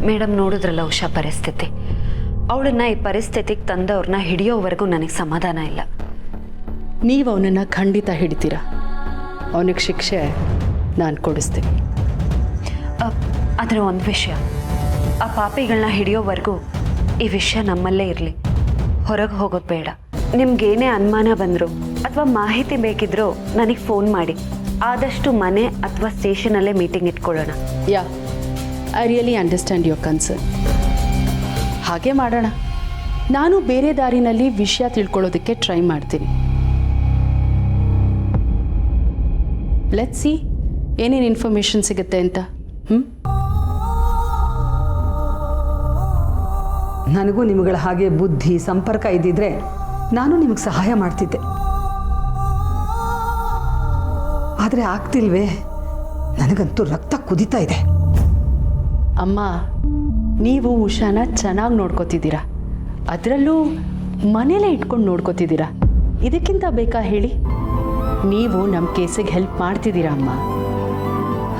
Madam ನೋಡಿದ್ರಲ್ಲ ಉಷಾ ಪರಿಸ್ಥಿತಿ. ಅವಳನ್ನ ಈ ಪರಿಸ್ಥಿತಿಗೆ ತಂದವ್ರನ್ನ ಹಿಡಿಯೋವರೆಗೂ ನನಗೆ ಸಮಾಧಾನ ಇಲ್ಲ. ನೀವು ಅವನನ್ನು ಖಂಡಿತ ಹಿಡಿತೀರಾ. ಅವನಿಗೆ ಶಿಕ್ಷೆ ನಾನು ಕೊಡಿಸ್ತೀನಿ. ಆದರೆ ಒಂದು ವಿಷಯ, ಆ ಪಾಪಿಗಳನ್ನ ಹಿಡಿಯೋವರೆಗೂ ಈ ವಿಷಯ ನಮ್ಮಲ್ಲೇ ಇರಲಿ, ಹೊರಗೆ ಹೋಗೋದು ಬೇಡ. ನಿಮ್ಗೇನೇ ಅನುಮಾನ ಬಂದರೂ ಅಥವಾ ಮಾಹಿತಿ ಬೇಕಿದ್ರೂ ನನಗೆ ಫೋನ್ ಮಾಡಿ. ಆದಷ್ಟು ಮನೆ ಅಥವಾ ಸ್ಟೇಷನಲ್ಲೇ ಮೀಟಿಂಗ್ ಇಟ್ಕೊಳ್ಳೋಣ. Yeah, I really understand your concern. ಹಾಗೆ ಮಾಡೋಣ. ನಾನು ಬೇರೆ ದಾರಿನಲ್ಲಿ ವಿಷಯ ತಿಳ್ಕೊಳ್ಳೋದಕ್ಕೆ ಟ್ರೈ ಮಾಡ್ತೀನಿ. ಲೆಟ್ಸ್ ಸಿ ಏನೇನು ಇನ್ಫಾರ್ಮೇಷನ್ ಸಿಗುತ್ತೆ ಅಂತ. ನನಗೂ ನಿಮಗಳ ಹಾಗೆ ಬುದ್ಧಿ ಸಂಪರ್ಕ ಇದ್ದಿದ್ರೆ ನಾನು ನಿಮಗೆ ಸಹಾಯ ಮಾಡ್ತಿದ್ದೆ. ಆದರೆ ಆಗ್ತಿಲ್ವೇ? ನನಗಂತೂ ರಕ್ತ ಕುದೀತಾ ಇದೆ. ಅಮ್ಮ, ನೀವು ಉಷಾನ ಚೆನ್ನಾಗಿ ನೋಡ್ಕೋತಿದ್ದೀರಾ, ಅದರಲ್ಲೂ ಮನೇಲೇ ಇಟ್ಕೊಂಡು ನೋಡ್ಕೋತಿದ್ದೀರಾ. ಇದಕ್ಕಿಂತ ಬೇಕಾ ಹೇಳಿ? ನೀವು ನಮ್ಮ ಕೇಸಿಗೆ ಹೆಲ್ಪ್ ಮಾಡ್ತಿದ್ದೀರಾ ಅಮ್ಮ.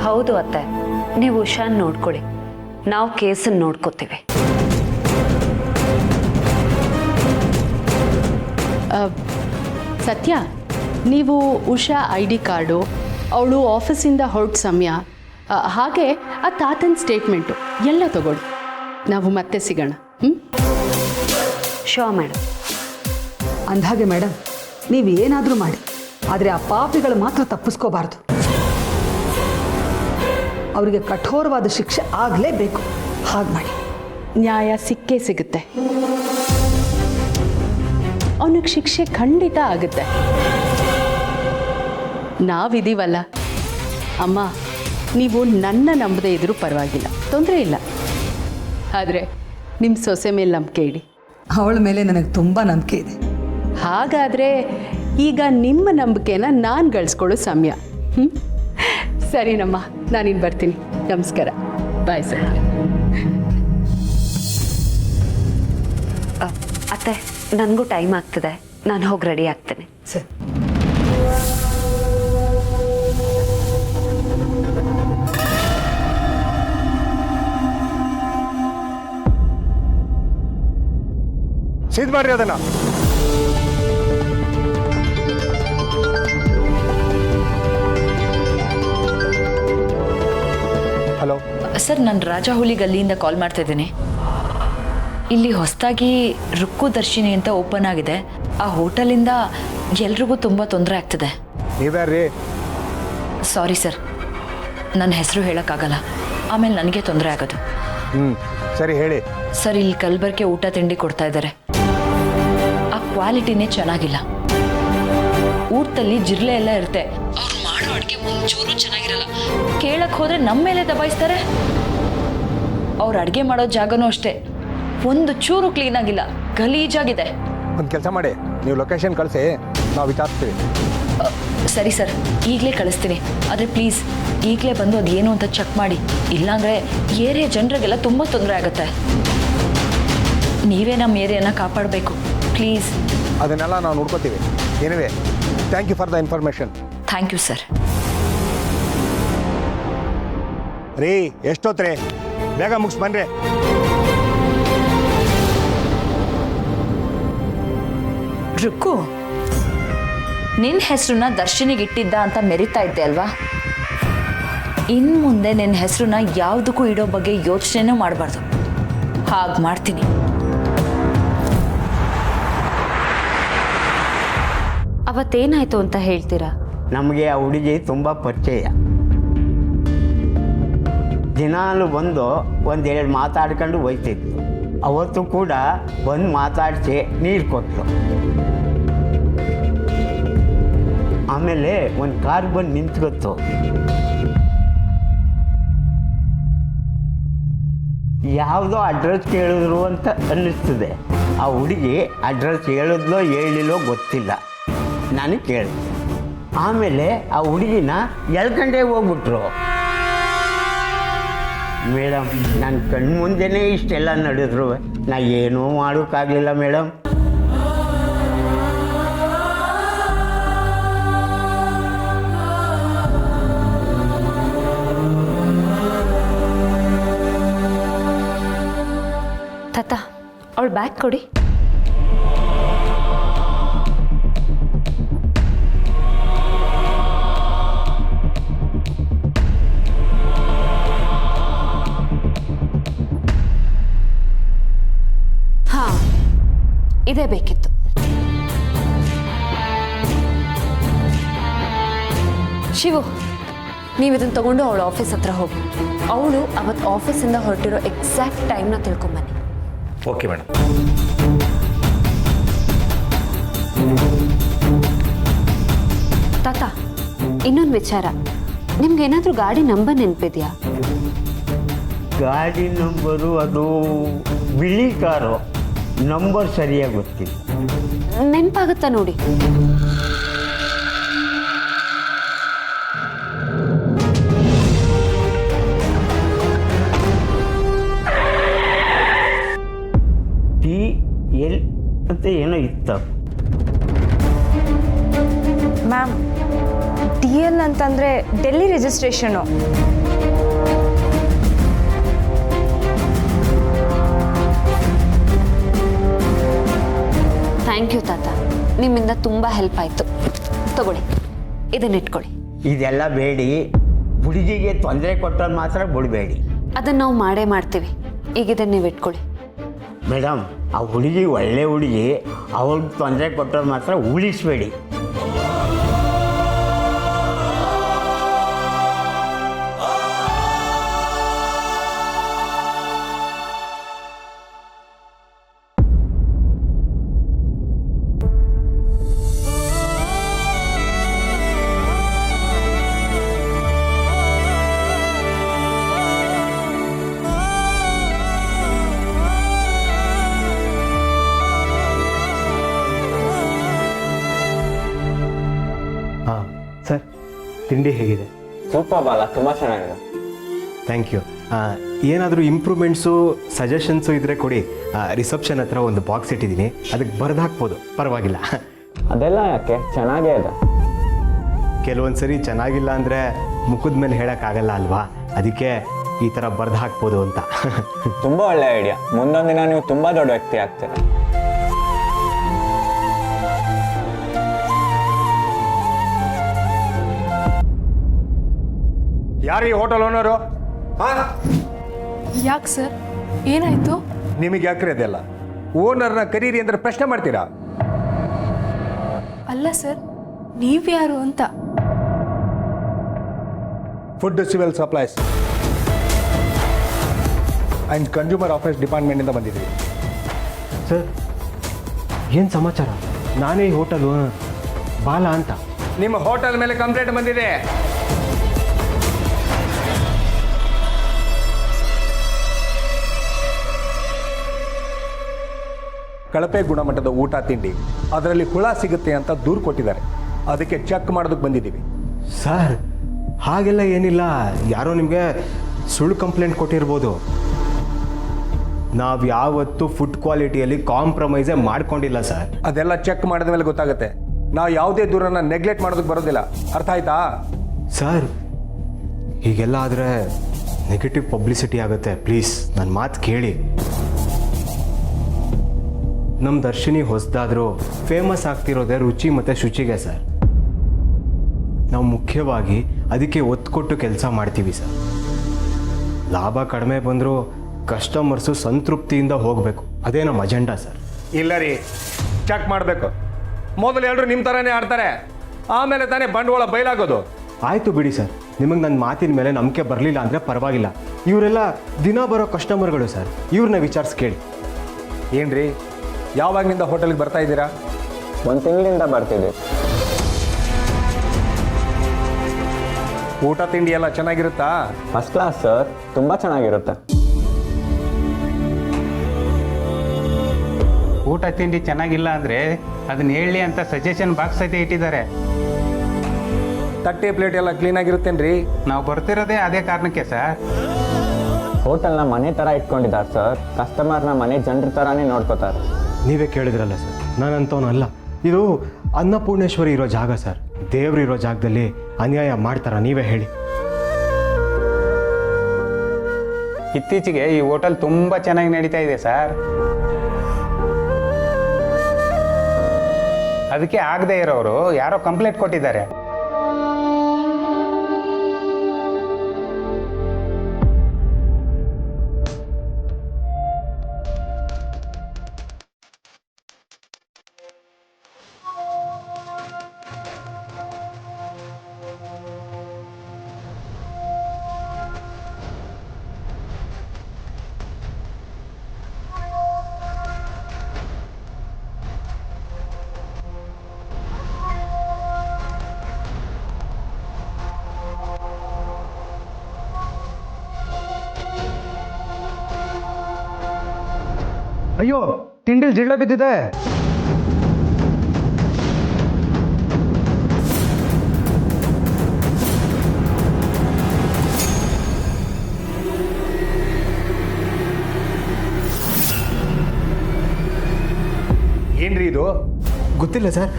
ಹೌದು ಅತ್ತೆ, ನೀವು ಉಷಾನ್ ನೋಡ್ಕೊಳ್ಳಿ, ನಾವು ಕೇಸನ್ನು ನೋಡ್ಕೋತೀವಿ. ಸತ್ಯ, ನೀವು ಉಷಾ ID ಕಾರ್ಡು, ಅವಳು ಆಫೀಸಿಂದ ಹೊರಟ ಸಮಯ, ಹಾಗೆ ಆ ತಾತನ ಸ್ಟೇಟ್ಮೆಂಟು ಎಲ್ಲ ತಗೊಳ್ಳಿ. ನಾವು ಮತ್ತೆ ಸಿಗೋಣ. Show madam. ಅಂದಹಾಗೆ ಮೇಡಮ್, ನೀವು ಏನಾದರೂ ಮಾಡಿ, ಆದರೆ ಆ ಪಾಪಿಗಳು ಮಾತ್ರ ತಪ್ಪಿಸ್ಕೋಬಾರ್ದು. ಅವರಿಗೆ ಕಠೋರವಾದ ಶಿಕ್ಷೆ ಆಗಲೇಬೇಕು. ಹಾಗೆ ಮಾಡಿ. ನ್ಯಾಯ ಸಿಕ್ಕೇ ಸಿಗುತ್ತೆ. ಅವನಿಗೆ ಶಿಕ್ಷೆ ಖಂಡಿತ ಆಗುತ್ತೆ. ನಾವಿದ್ದೀವಲ್ಲ ಅಮ್ಮ, ನೀವು ನನ್ನ ನಂಬದೇ ಇದ್ರೂ ಪರವಾಗಿಲ್ಲ, ತೊಂದರೆ ಇಲ್ಲ. ಆದರೆ ನಿಮ್ಮ ಸೊಸೆ ಮೇಲೆ ನಂಬಿಕೆ ಇಡಿ. ಅವಳ ಮೇಲೆ ನನಗೆ ತುಂಬ ನಂಬಿಕೆ ಇದೆ. ಹಾಗಾದರೆ ಈಗ ನಿಮ್ಮ ನಂಬಿಕೆನ ನಾನು ಗಳಿಸ್ಕೊಳ್ಳೋ ಸಮಯ. ಸರಿನಮ್ಮ, ನಾನಿನ್ನು ಬರ್ತೀನಿ. ನಮಸ್ಕಾರ. Bye sir. ಅತ್ತೆ, ನನಗೂ ಟೈಮ್ ಆಗ್ತದೆ, ನಾನು ಹೋಗಿ ರೆಡಿ ಆಗ್ತೇನೆ. ಸರಿ. ಸೀದ್ ಮಾಡ್ರಿ ಅದನ್ನ. ಹಲೋ ಸರ್, ನಾನು ರಾಜಹುಲಿ ಗಲ್ಲಿಯಿಂದ ಕಾಲ್ ಮಾಡ್ತಾ ಇದ್ದೀನಿ. ಇಲ್ಲಿ ಹೊಸದಾಗಿ ರುಕ್ಕು ದರ್ಶಿನಿ ಅಂತ ಓಪನ್ ಆಗಿದೆ. ಆ ಹೋಟೆಲಿಂದ ಎಲ್ರಿಗೂ ತುಂಬ ತೊಂದರೆ ಆಗ್ತಿದೆ. ನೀವ್ಯಾರ್ರಿ? ಸಾರಿ ಸರ್, ನನ್ನ ಹೆಸರು ಹೇಳೋಕ್ಕಾಗಲ್ಲ, ಆಮೇಲೆ ನನಗೆ ತೊಂದರೆ ಆಗೋದು. ಸರಿ ಹೇಳಿ. ಸರ್, ಇಲ್ಲಿ ಕಲಬೆರಕೆ ಊಟ ತಿಂಡಿ ಕೊಡ್ತಾ ಇದ್ದಾರೆ. ಆ ಕ್ವಾಲಿಟಿನೇ ಚೆನ್ನಾಗಿಲ್ಲ. ಊಟದಲ್ಲಿ ಜಿರ್ಲೆ ಎಲ್ಲ ಇರುತ್ತೆ. ಅವ್ರು ಮಾಡೋ ಅಡುಗೆ ಒಂಚೂರು ಚೆನ್ನಾಗಿರಲ್ಲ. ಕೇಳಕ್ಕೆ ಹೋದರೆ ನಮ್ಮ ಮೇಲೆ ದಬಾಯಿಸ್ತಾರೆ. ಅವ್ರು ಅಡುಗೆ ಮಾಡೋ ಜಾಗನೂ ಅಷ್ಟೇ, ಒಂದು ಚೂರು ಕ್ಲೀನ್ ಆಗಿಲ್ಲ, ಗಲೀಜಾಗಿದೆ. ಒಂದು ಕೆಲಸ ಮಾಡಿ, ನೀವು ಲೊಕೇಶನ್ ಕಳಿಸಿ, ನಾವು ವಿಚಾರಿಸ್ತೀವಿ. ಸರಿ ಸರ್, ಈಗಲೇ ಕಳಿಸ್ತೀನಿ. ಆದರೆ ಪ್ಲೀಸ್ ಈಗಲೇ ಬಂದು ಅದು ಏನು ಅಂತ ಚೆಕ್ ಮಾಡಿ. ಇಲ್ಲಾಂದರೆ ಏರಿಯಾ ಜನರಿಗೆಲ್ಲ ತುಂಬ ತೊಂದರೆ ಆಗುತ್ತೆ. ನೀವೇ ನಮ್ಮ ಏರಿಯಾನ ಕಾಪಾಡಬೇಕು, ಪ್ಲೀಸ್. ಅದನ್ನೆಲ್ಲ ನಾವು ನೋಡ್ಕೋತೀವಿ. Anyway, thank you for the information. Thank you sir. ರೀ, ಎಷ್ಟೊತ್ತ್ರಿ? ಬೇಗ ಮುಗಿಸ್ ಬನ್ರಿ. ರುಕ್ಕು, ನಿನ್ನ ಹೆಸರನ್ನ ದರ್ಶನಿಗೆ ಇಟ್ಟಿದ್ದ ಅಂತ ಮೆರಿತಾ ಇದ್ದೆ ಅಲ್ವಾ? ಇನ್ನು ಮುಂದೆ ನಿನ್ನ ಹೆಸರನ್ನ ಯಾವುದಕ್ಕೂ ಇಡೋ ಬಗ್ಗೆ ಯೋಚನೆನೂ ಮಾಡಬಾರ್ದು. ಹಾಗೆ ಮಾಡ್ತೀನಿ. ಅವತ್ತೇನಾಯ್ತು ಅಂತ ಹೇಳ್ತೀರಾ? ನಮಗೆ ಆ ಹುಡುಗಿ ತುಂಬ ಪರಿಚಯ. ದಿನಾಲು ಬಂದು ಒಂದೆರಡು ಮಾತಾಡ್ಕೊಂಡು ಹೋಯ್ತಿದ್ವಿ. ಅವತ್ತು ಕೂಡ ಬಂದು ಮಾತಾಡಿಸಿ ನೀರು ಕೊಟ್ಟರು. ಆಮೇಲೆ ಒಂದು ಕಾರ್ ಬಂದು ನಿಂತ್ಕೊತ್ತು. ಯಾವುದೋ ಅಡ್ರೆಸ್ ಕೇಳಿದ್ರು ಅಂತ ಅನ್ನಿಸ್ತದೆ. ಆ ಹುಡುಗಿ ಅಡ್ರೆಸ್ ಹೇಳಿದ್ಲೋ ಹೇಳಿಲ್ಲೋ ಗೊತ್ತಿಲ್ಲ, ನನಗೆ ಕೇಳಿದೆ. ಆಮೇಲೆ ಆ ಹುಡುಗಿನ ಎಳ್ಕೊಂಡೇ ಹೋಗ್ಬಿಟ್ರು. ಮೇಡಮ್, ನನ್ನ ಕಣ್ಣು ಮುಂದೆನೇ ಇಷ್ಟೆಲ್ಲ ನಡೆದ್ರು, ನಾ ಏನೂ ಮಾಡೋಕ್ಕಾಗಲಿಲ್ಲ ಮೇಡಮ್. ಅವಳ ಬ್ಯಾಗ್ ಕೊಡಿ. ಹಾ, ಇದೇ ಬೇಕಿತ್ತು. ಶಿವು, ನೀವು ಇದನ್ನು ತಗೊಂಡು ಅವಳ ಆಫೀಸ್ ಹತ್ರ ಹೋಗಿ. ಅವಳು ಅವತ್ತು ಆಫೀಸಿಂದ ಹೊರಟಿರೋ ಎಕ್ಸಾಕ್ಟ್ ಟೈಮ್ನ ತಿಳ್ಕೊಂಬನ್ನಿ. Okay madam. ತಾತ, ಇನ್ನೊಂದು ವಿಚಾರ, ನಿಮ್ಗೆ ಏನಾದರೂ ಗಾಡಿ ನಂಬರ್ ನೆನಪಿದೆಯಾ? ಗಾಡಿ ನಂಬರು ಅದು ಬಿಳಿ ಕಾರು, ನಂಬರ್ ಸರಿಯಾಗಿ ಗೊತ್ತಿಲ್ಲ. ನೆನಪಾಗುತ್ತಾ ನೋಡಿ. TL ಅಂತ ಏನೋ ಇತ್ತು. ಮ್ಯಾಮ್, DL ಅಂತಂದರೆ ಡೆಲ್ಲಿ ರಿಜಿಸ್ಟ್ರೇಷನು. ಥ್ಯಾಂಕ್ ಯು ತಾತ, ನಿಮ್ಮಿಂದ ತುಂಬ ಹೆಲ್ಪ್ ಆಯಿತು. ತಗೊಳ್ಳಿ, ಇದನ್ನಿಟ್ಕೊಳ್ಳಿ. ಇದೆಲ್ಲ ಬೇಡಿ, ಹುಡುಗಿಗೆ ತೊಂದರೆ ಕೊಟ್ಟವ್ರು ಮಾತ್ರ ಬಿಡಬೇಡಿ. ಅದನ್ನು ನಾವು ಮಾಡೇ ಮಾಡ್ತೀವಿ. ಈಗ ಇದನ್ನು ನೀವು ಇಟ್ಕೊಳ್ಳಿ. ಮೇಡಮ್, ಆ ಹುಡುಗಿ ಒಳ್ಳೆ ಹುಡುಗಿ, ಅವ್ರಿಗೆ ತೊಂದರೆ ಕೊಟ್ಟವ್ರು ಮಾತ್ರ ಉಳಿಸ್ಬೇಡಿ. ಹಾಂ ಸರ್, ತಿಂಡಿ ಹೇಗಿದೆ? ಸೂಪರ್ ಬಾಲ, ತುಂಬ ಚೆನ್ನಾಗಿದೆ. Thank you. ಏನಾದರೂ ಇಂಪ್ರೂವ್ಮೆಂಟ್ಸು ಸಜೆಷನ್ಸು ಇದ್ದರೆ ಕೊಡಿ. ರಿಸೆಪ್ಷನ್ ಹತ್ರ ಒಂದು ಬಾಕ್ಸ್ ಇಟ್ಟಿದ್ದೀನಿ, ಅದಕ್ಕೆ ಬರೆದು ಹಾಕ್ಬೋದು, ಪರವಾಗಿಲ್ಲ. ಅದೆಲ್ಲ ಯಾಕೆ, ಚೆನ್ನಾಗೇ ಇದೆ. ಕೆಲವೊಂದು ಸರಿ ಚೆನ್ನಾಗಿಲ್ಲ ಅಂದರೆ ಮುಖದ ಮೇಲೆ ಹೇಳೋಕ್ಕಾಗಲ್ಲ ಅಲ್ವಾ, ಅದಕ್ಕೆ ಈ ಥರ ಬರೆದು ಹಾಕ್ಬೋದು ಅಂತ. ತುಂಬ ಒಳ್ಳೆ ಐಡಿಯಾ. ಮುಂದೊಂದು ದಿನ ನೀವು ತುಂಬ ದೊಡ್ಡ ವ್ಯಕ್ತಿ ಆಗ್ತೀರ. ಯಾರು ಈ ಹೋಟೆಲ್ ಓನರು? ಯಾಕೆ ಸರ್, ಏನಾಯಿತು? ನಿಮಗೆ ಯಾಕ್ರಿ ಅದೆಲ್ಲ? ಓನರ್ನ ಕರೀರಿ ಅಂದ್ರೆ ಪ್ರಶ್ನೆ ಮಾಡ್ತೀರಾ? ಅಲ್ಲ ಸರ್, ನೀವ್ಯಾರು ಅಂತ. Food civil supplies and consumer affairs ಡಿಪಾರ್ಟ್ಮೆಂಟಿಂದ ಬಂದಿದ್ದೀವಿ. ಸರ್, ಏನು ಸಮಾಚಾರ? ನಾನೇ ಈ ಹೋಟೆಲ್ ಓನರ್ ಬಾಲ ಅಂತ. ನಿಮ್ಮ ಹೋಟೆಲ್ ಮೇಲೆ ಕಂಪ್ಲೇಂಟ್ ಬಂದಿದೆ. ಕಳಪೆ ಗುಣಮಟ್ಟದ ಊಟ ತಿಂಡಿ, ಅದರಲ್ಲಿ ಹುಳ ಸಿಗುತ್ತೆ ಅಂತ ದೂರು ಕೊಟ್ಟಿದ್ದಾರೆ. ಅದಕ್ಕೆ ಚೆಕ್ ಮಾಡೋದಕ್ಕೆ ಬಂದಿದ್ದೀವಿ. ಸರ್, ಹಾಗೆಲ್ಲ ಏನಿಲ್ಲ, ಯಾರೋ ನಿಮಗೆ ಸುಳ್ಳು ಕಂಪ್ಲೇಂಟ್ ಕೊಟ್ಟಿರ್ಬೋದು. ನಾವು ಯಾವತ್ತೂ ಫುಡ್ ಕ್ವಾಲಿಟಿಯಲ್ಲಿ ಕಾಂಪ್ರಮೈಸೇ ಮಾಡ್ಕೊಂಡಿಲ್ಲ ಸರ್. ಅದೆಲ್ಲ ಚೆಕ್ ಮಾಡಿದ ಮೇಲೆ ಗೊತ್ತಾಗುತ್ತೆ. ನಾವು ಯಾವುದೇ ದೂರನ್ನ ನೆಗ್ಲೆಕ್ಟ್ ಮಾಡೋದಕ್ಕೆ ಬರೋದಿಲ್ಲ. ಅರ್ಥ ಆಯ್ತಾ? ಸರ್, ಹೀಗೆಲ್ಲ ಆದರೆ ನೆಗೆಟಿವ್ ಪಬ್ಲಿಸಿಟಿ ಆಗುತ್ತೆ. ಪ್ಲೀಸ್ ನನ್ನ ಮಾತು ಕೇಳಿ. ನಮ್ಮ ದರ್ಶಿನಿ ಹೊಸದಾದರೂ ಫೇಮಸ್ ಆಗ್ತಿರೋದೇ ರುಚಿ ಮತ್ತು ಶುಚಿಗೆ ಸರ್. ನಾವು ಮುಖ್ಯವಾಗಿ ಅದಕ್ಕೆ ಒತ್ತು ಕೊಟ್ಟು ಕೆಲಸ ಮಾಡ್ತೀವಿ ಸರ್. ಲಾಭ ಕಡಿಮೆ ಬಂದರೂ ಕಸ್ಟಮರ್ಸು ಸಂತೃಪ್ತಿಯಿಂದ ಹೋಗಬೇಕು, ಅದೇ ನಮ್ಮ ಅಜೆಂಡಾ ಸರ್. ಇಲ್ಲ ರೀ, ಚೆಕ್ ಮಾಡಬೇಕು. ಮೊದಲು ಎಲ್ಲರೂ ನಿಮ್ಮ ಥರನೇ ಆಡ್ತಾರೆ, ಆಮೇಲೆ ತಾನೇ ಬಂಡವಾಳ ಬಯಲಾಗೋದು. ಆಯಿತು ಬಿಡಿ ಸರ್, ನಿಮಗೆ ನನ್ನ ಮಾತಿನ ಮೇಲೆ ನಂಬಿಕೆ ಬರಲಿಲ್ಲ ಅಂದರೆ ಪರವಾಗಿಲ್ಲ. ಇವರೆಲ್ಲ ದಿನ ಬರೋ ಕಸ್ಟಮರ್ಗಳು ಸರ್, ಇವ್ರನ್ನ ವಿಚಾರಿಸಿ ಕೇಳಿ. ಏನ್ರಿ, ಯಾವಾಗಿನಿಂದ ಹೋಟೆಲ್ಗೆ ಬರ್ತಾ ಇದ್ದೀರಾ? 1 ತಿಂಗಳಿಂದ ಬರ್ತಿದ್ದೀವಿ. ಊಟ ತಿಂಡಿ ಎಲ್ಲ ಚೆನ್ನಾಗಿರುತ್ತಾ? ಫಸ್ಟ್ ಕ್ಲಾಸ್ ಸರ್, ತುಂಬ ಚೆನ್ನಾಗಿರುತ್ತೆ. ಊಟ ತಿಂಡಿ ಚೆನ್ನಾಗಿಲ್ಲ ಅಂದರೆ ಅದನ್ನ ಹೇಳಿ ಅಂತ ಸಜೆಷನ್ ಬಾಕ್ಸ್ ಐತೆ ಇಟ್ಟಿದ್ದಾರೆ. ತಟ್ಟೆ ಪ್ಲೇಟ್ ಎಲ್ಲ ಕ್ಲೀನಾಗಿರುತ್ತೇನ್ರಿ? ನಾವು ಬರ್ತಿರೋದೇ ಅದೇ ಕಾರಣಕ್ಕೆ ಸರ್. ಹೋಟೆಲ್ನ ಮನೆ ಥರ ಇಟ್ಕೊಂಡಿದ್ದಾರೆ ಸರ್. ಕಸ್ಟಮರ್ನ ಮನೆ ಜನರ ಥರನೇ ನೋಡ್ಕೋತಾರೆ. ನೀವೇ ಕೇಳಿದ್ರಲ್ಲ ಸರ್, ನಾನಂತವನಲ್ಲ. ಇದು ಅನ್ನಪೂರ್ಣೇಶ್ವರಿ ಇರೋ ಜಾಗ ಸರ್. ದೇವ್ರು ಇರೋ ಜಾಗದಲ್ಲಿ ಅನ್ಯಾಯ ಮಾಡ್ತಾರ? ನೀವೇ ಹೇಳಿ. ಇತ್ತೀಚೆಗೆ ಈ ಹೋಟೆಲ್ ತುಂಬ ಚೆನ್ನಾಗಿ ನಡೀತಾ ಇದೆ ಸರ್. ಅದಕ್ಕೆ ಆಗದೆ ಇರೋರು ಯಾರೋ ಕಂಪ್ಲೇಂಟ್ ಕೊಟ್ಟಿದ್ದಾರೆ. ಅಯ್ಯೋ, ತಿಂಡಿಲ್ ಜಿಳ್ಳೆ ಬಿದ್ದಿದೆ. ಏನ್ರಿ ಇದು? ಗೊತ್ತಿಲ್ಲ ಸರ್,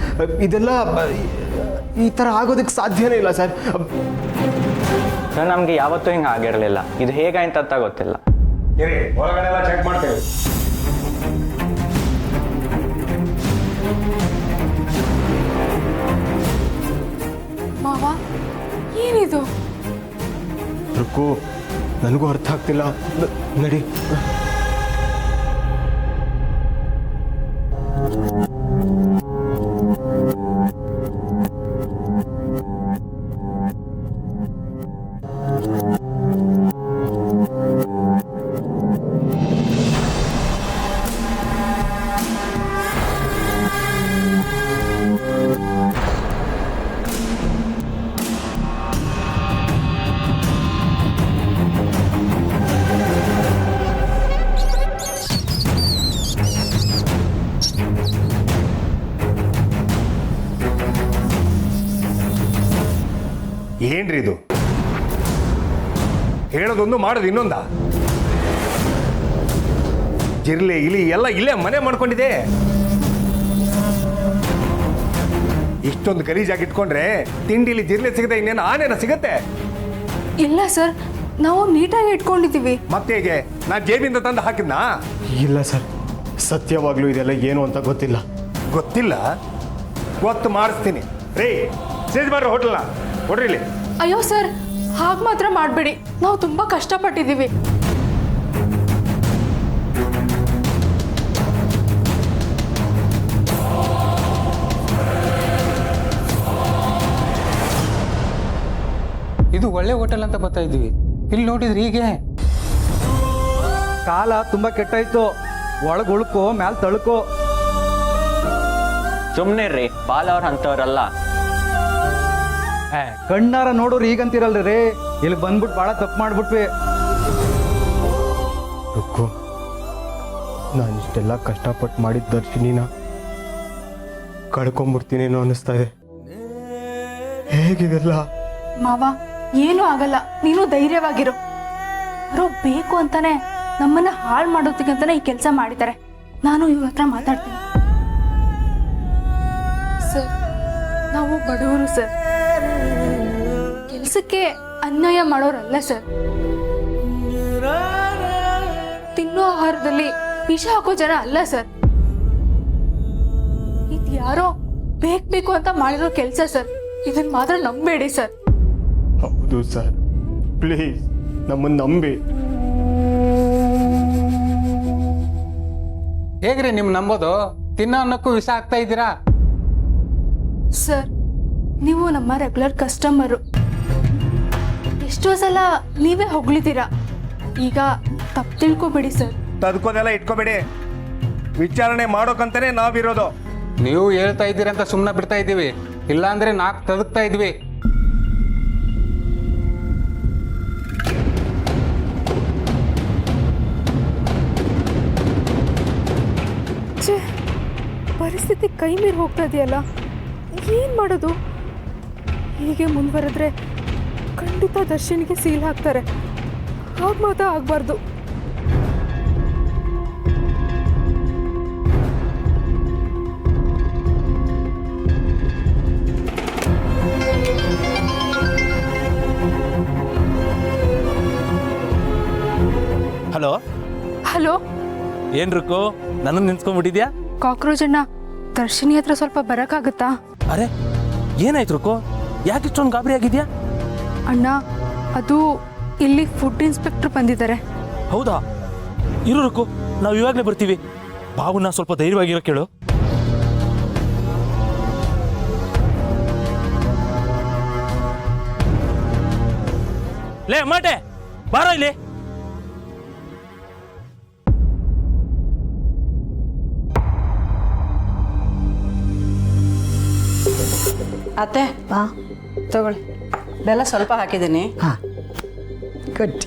ಇದೆಲ್ಲ ಈ ಥರ ಆಗೋದಕ್ಕೆ ಸಾಧ್ಯನೇ ಇಲ್ಲ ಸರ್. ಸರ್ ನಮಗೆ ಯಾವತ್ತೂ ಹಿಂಗೆ ಆಗಿರಲಿಲ್ಲ. ಇದು ಹೇಗಾಯ್ತು ಅಂತ ಗೊತ್ತಿಲ್ಲ. ಒಳಗಡೆ ಎಲ್ಲ ಚೆಕ್ ಮಾಡ್ತೇವೆ. ಮಾವ ಏನಿದು? ರುಕ್ಕು, ನನಗೂ ಅರ್ಥ ಆಗ್ತಿಲ್ಲ. ನಡಿ. ಏನ್ರಿ ಇದು? ಹೇಳೋದೊಂದು ಮಾಡೋದು ಇನ್ನೊಂದ. ಜಿರ್ಲೆ ಇಲಿ ಎಲ್ಲ ಇಲ್ಲೇ ಮನೆ ಮಾಡ್ಕೊಂಡಿದೆ. ಇಷ್ಟೊಂದು ಗಲೀಜಾಗಿ ಇಟ್ಕೊಂಡ್ರೆ ತಿಂಡಿಲಿ ಜಿರ್ಲೆ ಸಿಗದೆ ಇನ್ನೇನು ಆನೇನ ಸಿಗತ್ತೆ? ಇಲ್ಲ ಸರ್, ನಾವು ನೀಟಾಗಿ ಇಟ್ಕೊಂಡಿದ್ದೀವಿ. ಮತ್ತೆ ಹೇಗೆ? ನಾ ಜೇಬಿಂದ ತಂದು ಹಾಕಿದ್ನಾ? ಇಲ್ಲ ಸರ್, ಸತ್ಯವಾಗ್ಲೂ ಇದೆಲ್ಲ ಏನು ಅಂತ ಗೊತ್ತಿಲ್ಲ. ಗೊತ್ತಿಲ್ಲ? ಗೊತ್ತು ಮಾಡಿಸ್ತೀನಿ. ರೇ, ಸೇಜ್ ಮಾಡ್ರಿ ಹೋಟೆಲ್ನ ಕೊಡ್ರಿ ಇಲ್ಲಿ. ಅಯ್ಯೋ ಸರ್, ಹಾಗೆ ಮಾತ್ರ ಮಾಡಬೇಡಿ. ನಾವು ತುಂಬ ಕಷ್ಟಪಟ್ಟಿದ್ದೀವಿ. ಇದು ಒಳ್ಳೆ ಹೋಟೆಲ್ ಅಂತ ಬರ್ತಾ ಇದ್ವಿ, ಇಲ್ಲಿ ನೋಡಿದ್ರಿ ಹೀಗೆ. ಕಾಲ ತುಂಬ ಕೆಟ್ಟಾಯ್ತು. ಒಳಗೆ ಉಳ್ಕೋ, ಮ್ಯಾಲ್ ತಳ್ಕೋ. ಸುಮ್ಮನೆ ರೀ, ಬಾಲವ್ರ ಅಂಥವ್ರಲ್ಲ. ಕಣ್ಣಾರ ನೋಡೋರು ಈಗಂತೀರಲ್ರಿ ರೀ. ಇಲ್ಲಿ ಬಂದ್ಬಿಟ್ಟು ಭಾಳ ತಪ್ಪು ಮಾಡ್ಬಿಟ್ವಿ. ರುಕ್ಕು, ನಾನು ಇಷ್ಟೆಲ್ಲ ಕಷ್ಟಪಟ್ಟು ಮಾಡಿದ ದರ್ಶಿನಿನ ಕಳ್ಕೊಂಬಿಡ್ತೀನೇನೋ ಅನ್ನಿಸ್ತಾ ಇದೆ. ಹೇಗಿದೆಲ್ಲ? ಮಾವ, ಏನೂ ಆಗಲ್ಲ. ನೀನು ಧೈರ್ಯವಾಗಿರು. ಯಾರೋ ಬೇಕು ಅಂತಾನೆ ನಮ್ಮನ್ನ ಹಾಳು ಮಾಡೋದಕ್ಕಂತಾನೆ ಈ ಕೆಲಸ ಮಾಡಿದ್ದಾರೆ. ನಾನು ಇವ್ರ ಹತ್ರ ಮಾತಾಡ್ತೀನಿ. ಸರ್, ನಾವು ಬಡವರು ಸರ್. ಕೆಲಸಕ್ಕೆ ಅನ್ಯಾಯ ಮಾಡೋರಲ್ಲ ಸರ್. ತಿನ್ನೋ ಆಹಾರದಲ್ಲಿ ವಿಷ ಹಾಕೋ ಜನ ಅಲ್ಲ ಸರ್. ಇದು ಯಾರೋ ಬೇಕು ಅಂತ ಮಾಡಿರೋ ಕೆಲಸ ಸರ್. ಇದನ್ನ ಮಾತ್ರ ನಂಬೇಡಿ ಸರ್. ಹೌದು ಸರ್, ಪ್ಲೀಸ್ ನಮ್ಮನ್ನು ನಂಬಿ. ಹೇಗ್ರಿ ನಿಮ್ ನಂಬೋದು? ತಿನ್ನೋ ಅನ್ನಕ್ಕೂ ವಿಷ ಆಗ್ತಾ ಇದ್ದೀರಾ? ಸರ್, ನೀವು ನಮ್ಮ ರೆಗ್ಯುಲರ್ ಕಸ್ಟಮರು. ಎಷ್ಟೋ ಸಲ ನೀವೇ ಹೊಗಳಿದ್ದೀರಾ. ಈಗ ತಪ್ಪು ತಿಳ್ಕೊಬೇಡಿ ಸರ್. ತದ್ಕೋದೆಲ್ಲ ಇಟ್ಕೋಬೇಡಿ. ವಿಚಾರಣೆ ಮಾಡೋಕಂತಾನೆ ನಾವಿರೋದು. ನೀವು ಹೇಳ್ತಾ ಇದ್ದೀರಂತ ಸುಮ್ಮನೆ ಬಿಡ್ತಾ ಇದ್ದೀವಿ, ಇಲ್ಲಾಂದ್ರೆ ನಾಲ್ಕು ತದಕ್ತಾ ಇದ್ವಿ. ಪರಿಸ್ಥಿತಿ ಕೈ ಮೀರಿ ಹೋಗ್ತಾ ಇದೆಯಲ್ಲ, ಏನು ಮಾಡೋದು? ಹೀಗೆ ಮುಂದುವರೆದ್ರೆ ಖಂಡಿತ ದರ್ಶನ್ಗೆ ಸೀಲ್ ಹಾಕ್ತಾರೆ. ಹಾಗೆ ಮಾತ್ರ ಆಗಬಾರ್ದು. ಹಲೋ ಹಲೋ, ಏನ್ ರುಕು, ನನ್ನನ್ನು ನಿಂತ್ಕೊಂಡ್ಬಿಟ್ಟಿದ್ಯಾ? ಕಾಕ್ರೋಚ್ ಅಣ್ಣ, ದರ್ಶಿನಿ ಹತ್ರ ಸ್ವಲ್ಪ ಬರೋಕ್ಕಾಗತ್ತಾ? ಅರೆ ಏನಾಯ್ತು ರುಕು, ಯಾಕೆ ಇಷ್ಟೊಂದು ಗಾಬರಿ ಆಗಿದ್ಯಾ? ಅಣ್ಣ, ಅದು ಇಲ್ಲಿ ಫುಡ್ ಇನ್ಸ್ಪೆಕ್ಟರ್ ಬಂದಿದ್ದಾರೆ. ಹೌದಾ? ಇರು ರುಕು, ನಾವು ಇವಾಗಲೇ ಬರ್ತೀವಿ. ಬಾಬುನ ಸ್ವಲ್ಪ ಧೈರ್ಯವಾಗಿರೋ ಕೇಳು. ಲೇ ಮಾಟೆ, ಬಾರ ಇಲ್ಲಿ. ಅತ್ತೆ ತಗೊಳ್ಳಿ, ಬೆಲ್ಲ ಸ್ವಲ್ಪ ಹಾಕಿದ್ದೀನಿ. ಹಾಂ, ಗುಡ್.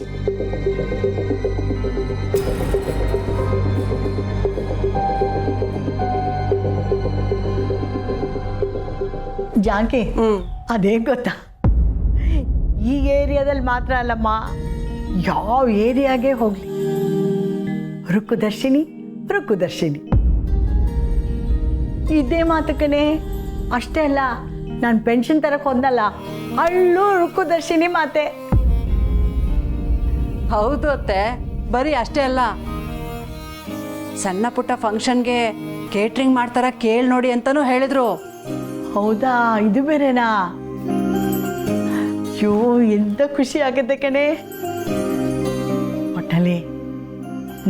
ಜಾನಕಿ, ಅದೇ ಗೊತ್ತಾ, ಈ ಏರಿಯಾದಲ್ಲಿ ಮಾತ್ರ ಅಲ್ಲಮ್ಮ, ಯಾವ ಏರಿಯಾಗೆ ಹೋಗಲಿ ರುಕ್ಕುದರ್ಶಿನಿ ರುಕ್ಕುದರ್ಶಿನಿ ಇದೇ ಮಾತುಕನೇ. ಅಷ್ಟೇ ಅಲ್ಲ, ನಾನು ಪೆನ್ಷನ್ ತರಕ್ಕೆ ಹೋದ್ನಲ್ಲ, ಅಲ್ಲೂ ರುಕ್ಕುದರ್ಶಿನಿ ಮಾತೆ. ಹೌದು ಅತ್ತೆ, ಬರೀ ಅಷ್ಟೇ ಅಲ್ಲ, ಸಣ್ಣ ಪುಟ್ಟ ಫಂಕ್ಷನ್ಗೆ ಕೇಟ್ರಿಂಗ್ ಮಾಡ್ತಾರ, ಕೇಳಿ ನೋಡಿ ಅಂತಲೂ ಹೇಳಿದ್ರು. ಹೌದಾ? ಇದು ಬೇರೆನಾ? ಅಯ್ಯೋ, ಎಂತ ಖುಷಿ ಆಗುತ್ತೆ ಕಣೆ. ಒಟ್ಟಲ್ಲಿ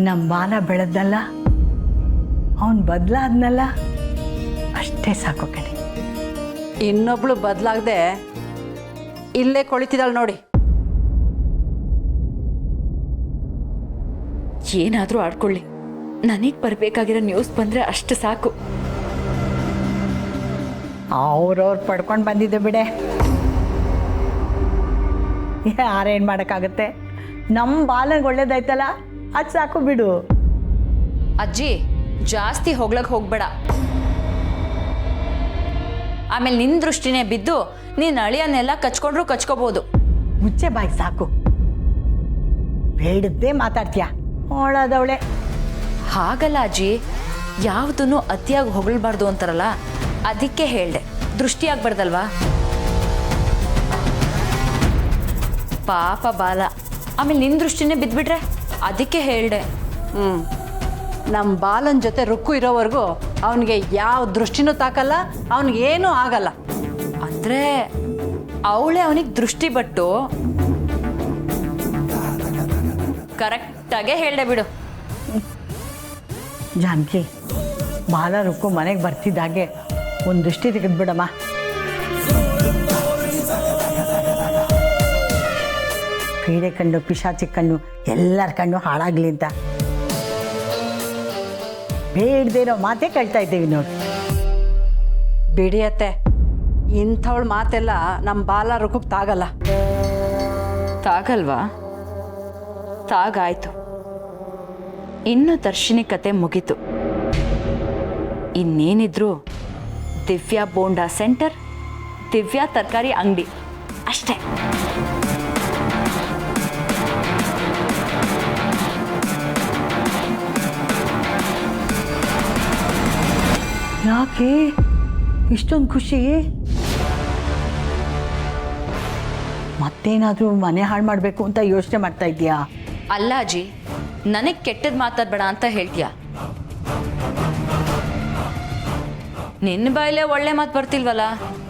ನಮ್ಮ ಬಾಲ ಬೆಳೆದಲ್ಲ, ಅವನು ಬದಲಾದ್ನಲ್ಲ, ಅಷ್ಟೇ ಸಾಕು ಕಣೆ. ಇನ್ನೊಬ್ಳು ಬದಲಾಗದೆ ಇಲ್ಲೇ ಕೊಳಿತಿದ್ದಾಳೆ ನೋಡಿ. ಏನಾದರೂ ಆಡ್ಕೊಳ್ಳಿ, ನನಗೆ ಬರಬೇಕಾಗಿರೋ ನ್ಯೂಸ್ ಬಂದರೆ ಅಷ್ಟು ಸಾಕು. ಅವ್ರವ್ರು ಪಡ್ಕೊಂಡು ಬಂದಿದ್ದೆ ಬಿಡೆ, ಯಾರೇನು ಮಾಡೋಕ್ಕಾಗತ್ತೆ. ನಮ್ಮ ಬಾಲನ್ಗೆ ಒಳ್ಳೇದಾಯ್ತಲ್ಲ, ಅದು ಸಾಕು ಬಿಡು. ಅಜ್ಜಿ, ಜಾಸ್ತಿ ಹೋಗ್ಲಕ್ಕೆ ಹೋಗ್ಬೇಡ. ಆಮೇಲೆ ನಿನ್ನ ದೃಷ್ಟಿನೇ ಬಿದ್ದು ನೀನು ಅಳಿಯನ್ನೆಲ್ಲ ಕಚ್ಕೊಂಡ್ರು ಕಚ್ಕೋಬೋದು. ಮುಚ್ಚೆ ಬಾಯಿ ಸಾಕು, ಬೇಡದ್ದೇ ಮಾತಾಡ್ತೀಯ ಓಳಾದವಳೆ. ಹಾಗಲ್ಲ ಅಜ್ಜಿ, ಯಾವುದನ್ನು ಅತಿಯಾಗಿ ಹೊಗಳ್ಬಾರ್ದು ಅಂತಾರಲ್ಲ, ಅದಕ್ಕೆ ಹೇಳ್ದೆ, ದೃಷ್ಟಿ ಆಗ್ಬಾರ್ದಲ್ವಾ. ಪಾಪ ಬಾಲ, ಆಮೇಲೆ ನಿನ್ನ ದೃಷ್ಟಿನೇ ಬಿದ್ದುಬಿಟ್ರೆ, ಅದಕ್ಕೆ ಹೇಳ್ದೆ. ನಮ್ಮ ಬಾಲನ ಜೊತೆ ರುಕ್ಕು ಇರೋವರೆಗೂ ಅವನಿಗೆ ಯಾವ ದೃಷ್ಟಿನೂ ತಾಕಲ್ಲ, ಅವನಿಗೇನೂ ಆಗಲ್ಲ. ಅಂದರೆ ಅವಳೇ ಅವನಿಗೆ ದೃಷ್ಟಿ ಬಟ್ಟು ಕರೆಕ್ಟಾಗೇ ಹೇಳ್ದೆ ಬಿಡು. ಜಾನಕಿ, ಬಾಲ ರುಕ್ಕು ಮನೆಗೆ ಬರ್ತಿದ್ದಾಗೆ ಒಂದು ದೃಷ್ಟಿ ತೆಗೆದ್ಬಿಡಮ್ಮ. ಪೀಡೆ ಕಣ್ಣು, ಪಿಶಾಚಿ ಕಣ್ಣು, ಎಲ್ಲರ ಕಣ್ಣು ಹಾಳಾಗ್ಲಿ ಅಂತ ಬೇಡದೇನೋ ಮಾತೇ ಕೇಳ್ತಾ ಇದ್ದೀವಿ ನೋಡಿ. ಬಿಡಿಯತ್ತೆ, ಇಂಥವಳ ಮಾತೆಲ್ಲ ನಮ್ಮ ಬಾಲ ರುಕ್ಕಕ್ಕೆ ತಾಗಲ್ಲ. ತಾಗಲ್ವಾ? ತಾಗಾಯ್ತು. ಇನ್ನು ದರ್ಶಿನಿ ಕತೆ ಮುಗೀತು. ಇನ್ನೇನಿದ್ರು ದಿವ್ಯಾ ಬೋಂಡಾ ಸೆಂಟರ್, ದಿವ್ಯಾ ತರಕಾರಿ ಅಂಗಡಿ ಅಷ್ಟೇ. ಯಾಕೆ ಇಷ್ಟೊಂದು ಖುಷಿ? ಮತ್ತೇನಾದರೂ ಮನೆ ಹಾಳು ಮಾಡಬೇಕು ಅಂತ ಯೋಚನೆ ಮಾಡ್ತಾ ಇದೀಯಾ? ಅಲ್ಲ ಅಜ್ಜಿ, ನನಗೆ ಕೆಟ್ಟದ್ದು ಮಾತಾಡ್ಬೇಡ ಅಂತ ಹೇಳ್ತೀಯ. ನಿನ್ನ ಬಾಯಿಲೆ ಒಳ್ಳೆ ಮಾತು ಬರ್ತಿಲ್ವಲ್ಲ?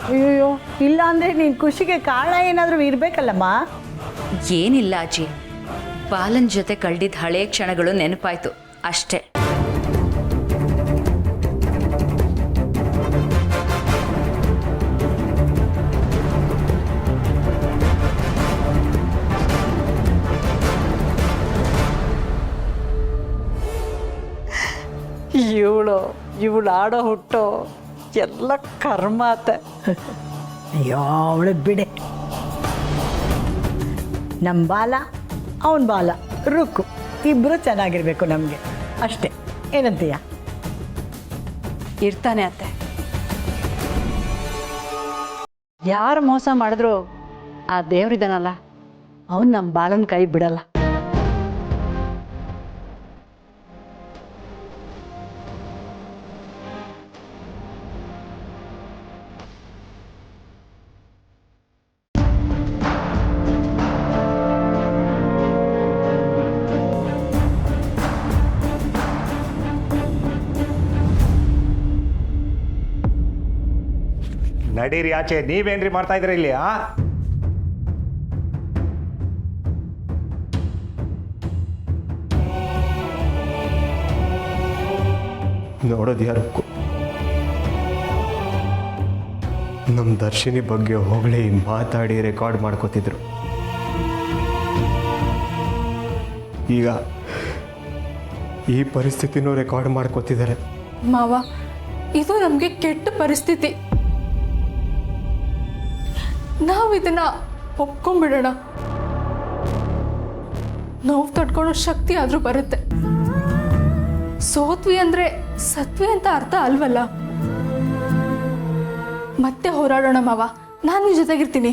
ಅಯ್ಯೋ, ಇಲ್ಲ ಅಂದರೆ ನಿನ್ನ ಖುಷಿಗೆ ಕಾರಣ ಏನಾದರೂ ಇರಬೇಕಲ್ಲಮ್ಮ. ಏನಿಲ್ಲ ಅಜ್ಜಿ, ಬಾಲನ್ ಜೊತೆ ಕಳೆದಿದ್ದ ಹಳೆಯ ಕ್ಷಣಗಳು ನೆನಪಾಯ್ತು ಅಷ್ಟೇ. ಇವಳು ಆಡೋ ಹುಟ್ಟು ಎಲ್ಲ ಕರ್ಮ ಆತ. ಅಯ್ಯೋ, ಅವಳು ಬಿಡೆ. ನಮ್ಮ ಬಾಲ, ಅವನ ಬಾಲ, ರುಕ್ಕು ಇಬ್ಬರು ಚೆನ್ನಾಗಿರ್ಬೇಕು ನಮಗೆ, ಅಷ್ಟೇ. ಏನಂತೀಯ? ಇರ್ತಾನೆ ಅತ್ತೆ. ಯಾರು ಮೋಸ ಮಾಡಿದ್ರು ಆ ದೇವ್ರಿದಾನಲ್ಲ, ಅವನು ನಮ್ಮ ಬಾಲನ ಕೈ ಬಿಡಲ್ಲ. ನಡೀರಿ ಆಚೆ. ನೀವೇನ್ರಿ ಮಾಡ್ತಾ ಇದ್ದೀರಾ ಇಲ್ಲಿ? ನೋಡೋದು ಯಾರಕ್ಕೂ ನಮ್ಮ ದರ್ಶಿನಿ ಬಗ್ಗೆ ಹೊಗಳಿ ಮಾತಾಡಿ ರೆಕಾರ್ಡ್ ಮಾಡ್ಕೋತಿದ್ರು. ಈಗ ಈ ಪರಿಸ್ಥಿತಿನೂ ರೆಕಾರ್ಡ್ ಮಾಡ್ಕೋತಿದ್ದಾರೆ. ಮಾವ, ಇದು ನಮಗೆ ಕೆಟ್ಟ ಪರಿಸ್ಥಿತಿ. ನಾವು ಇದನ್ನ ಒಪ್ಕೊಂಡ್ಬಿಡೋಣ. ನೋವು ತಡ್ಕೊಳ್ಳೋ ಶಕ್ತಿ ಆದರೂ ಬರುತ್ತೆ. ಸೋತ್ವಿ ಅಂದರೆ ಸತ್ವಿ ಅಂತ ಅರ್ಥ ಅಲ್ವಲ್ಲ. ಮತ್ತೆ ಹೋರಾಡೋಣ ಮಾವ, ನಾನು ನಿನ್ನ ಜೊತೆಗಿರ್ತೀನಿ.